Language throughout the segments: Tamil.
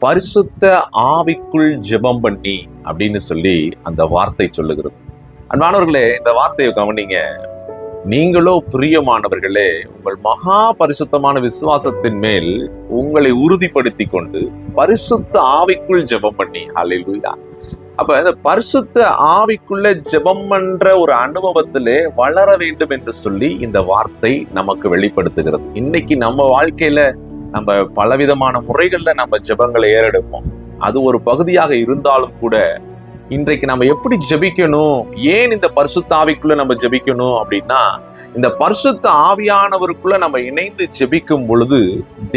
பரிசுத்த ஆவிக்குள் ஜெபம் பண்ணி அப்படின்னு சொல்லி அந்த வார்த்தை சொல்லுகிறது. அன்பானவர்களே, இந்த வார்த்தையை கவனிங்க. நீங்களோ பிரியமானவர்களே, உங்கள் மகா பரிசுத்தமான விசுவாசத்தின் மேல் உங்களை உறுதிப்படுத்தி கொண்டு பரிசுத்த ஆவிக்குள் ஜெபம் பண்ணி. ஹல்லேலூயா. அப்ப இந்த பரிசுத்த ஆவிக்குள்ள ஜெபம் பண்ற ஒரு அனுபவத்திலே வளர வேண்டும் என்று சொல்லி இந்த வார்த்தை நமக்கு வெளிப்படுத்துகிறது. இன்னைக்கு நம்ம வாழ்க்கையில நம்ம பலவிதமான முறைகள்ல நம்ம ஜெபங்களை ஏறெடுப்போம். அது ஒரு பகுதியாக இருந்தாலும் கூட இன்றைக்கு நம்ம எப்படி ஜெபிக்கணும், ஏன் இந்த பரிசுத்த ஆவிக்குள்ள நம்ம ஜெபிக்கணும் அப்படின்னா, இந்த பரிசுத்த ஆவியானவருக்குள்ள நம்ம இணைந்து ஜெபிக்கும் பொழுது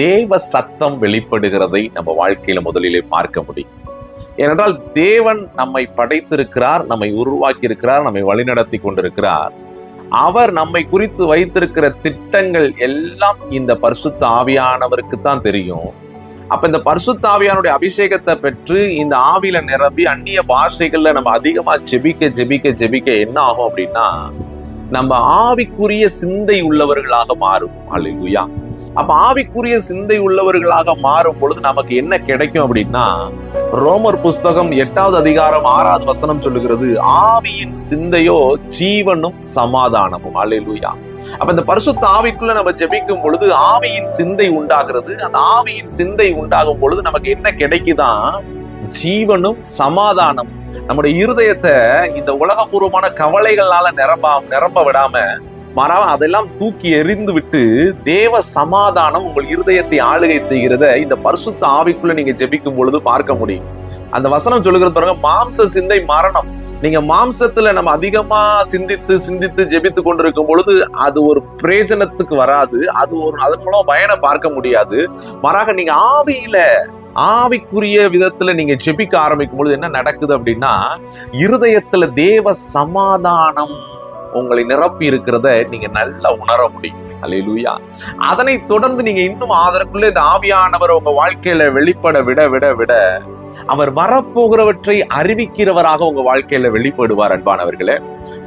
தேவ சத்தம் வெளிப்படுகிறதை நம்ம வாழ்க்கையில முதலிலே பார்க்க முடியும். ஏனென்றால் தேவன் நம்மை படைத்திருக்கிறார், நம்மை உருவாக்கி இருக்கிறார், நம்மை வழிநடத்தி கொண்டிருக்கிறார். அவர் நம்மை குறித்து வைத்திருக்கிற திட்டங்கள் எல்லாம் இந்த பரிசுத்த ஆவியானவருக்கு தான் தெரியும். அப்ப இந்த பரிசுத்த ஆவியானுடைய அபிஷேகத்தை பெற்று இந்த ஆவியில நிரம்பி அந்நிய பாஷைகள்ல நம்ம அதிகமா ஜெபிக்க என்ன ஆகும் அப்படின்னா, நம்ம ஆவிக்குரிய சிந்தை உள்ளவர்களாக மாறும். அல்லேலூயா. அப்ப ஆவிக்குரிய சிந்தை உள்ளவர்களாக மாறும் பொழுது நமக்கு என்ன கிடைக்கும் அப்படின்னா, ரோமர் புஸ்தகம் 8வது அதிகாரம் 6வது வசனம் சொல்லுகிறது, ஆவியின் சிந்தையோ ஜீவனும் சமாதானமும். அல்லேலூயா. அப்ப இந்த பரிசுத்த ஆவிக்குள்ள நம்ம ஜெபிக்கும் பொழுது ஆவியின் சிந்தை உண்டாகிறது. அந்த ஆவியின் சிந்தை உண்டாகும் பொழுது நமக்கு என்ன கிடைக்குதான்? ஜீவனும் சமாதானம். நம்முடைய இருதயத்தை இந்த உலகபூர்வமான கவலைகளால நிரம்ப விடாம, மாறாக அதெல்லாம் தூக்கி எறிந்து விட்டு தேவ சமாதானம் உங்கள் இருதயத்தை ஆளுகை செய்கிறத இந்த பரிசுத்த ஆவிக்குள்ள நீங்க ஜெபிக்கும் பொழுது பார்க்க முடியும். அந்த வசனம் சொல்லுகிறது பாருங்க, மாம்ச சிந்தை மரணம். நீங்க மாம்சத்துல நம்ம அதிகமா சிந்தித்து ஜெபித்து கொண்டிருக்கும் பொழுது அது ஒரு பிரயோஜனத்துக்கு வராது. அதன் மூலம் பயனை பார்க்க முடியாது. மாறாக நீங்க ஆவிக்குரிய விதத்துல நீங்க ஜெபிக்க ஆரம்பிக்கும் பொழுது என்ன நடக்குது அப்படின்னா, இருதயத்துல தேவ சமாதானம் உங்களை நிரப்பி இருக்கிறத நீங்க நல்லா உணர முடியும். அல்லேலூயா. அதனை தொடர்ந்து நீங்க இன்னும் அதற்குள்ள இந்த ஆவியானவர் உங்க வாழ்க்கையில வெளிப்பட விட அவர் வரப்போகிறவற்றை அறிவிக்கிறவராக உங்க வாழ்க்கையில வெளிப்படுவார். அன்பானவர்களே,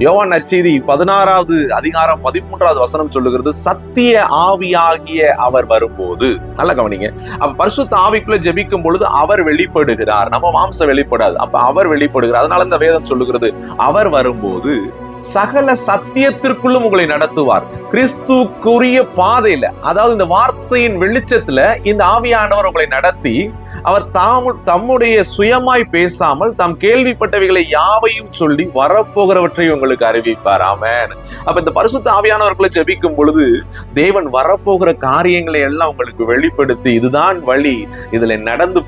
யோவான் நற்செய்தி 16வது அதிகாரம் 13வது வசனம் சொல்லுகிறது, சத்திய ஆவியாகிய அவர் வரும்போது. நல்லா கவனிங்க. அப்ப பரிசுத்த ஆவிக்குள்ள ஜெபிக்கும் பொழுது அவர் வெளிப்படுகிறார். நம்ம மாம்சம் வெளிப்படாது. அப்ப அவர் வெளிப்படுகிறார். அதனால இந்த வேதம் சொல்லுகிறது, அவர் வரும்போது சகல சத்தியத்திற்குள்ளும் உங்களை நடத்துவார். கிறிஸ்துக்குரிய பாதையில, அதாவது இந்த வார்த்தையின் வெளிச்சத்துல இந்த ஆவியானவர் உங்களை நடத்தி, அவர் தம்முடைய சுயமாய் பேசாமல் தாம் கேள்விப்பட்டவைகளை யாவையும் சொல்லி வரப்போகிறவற்றை உங்களுக்கு அறிவிப்பார். ஆமென். அப்ப இந்த பரிசுத்த ஆவியானவர்களை ஜெபிக்கும் பொழுது தேவன் வரப்போகிற காரியங்களை எல்லாம் உங்களுக்கு வெளிப்படுத்தி, இதுதான் வழி, இதுல நடந்து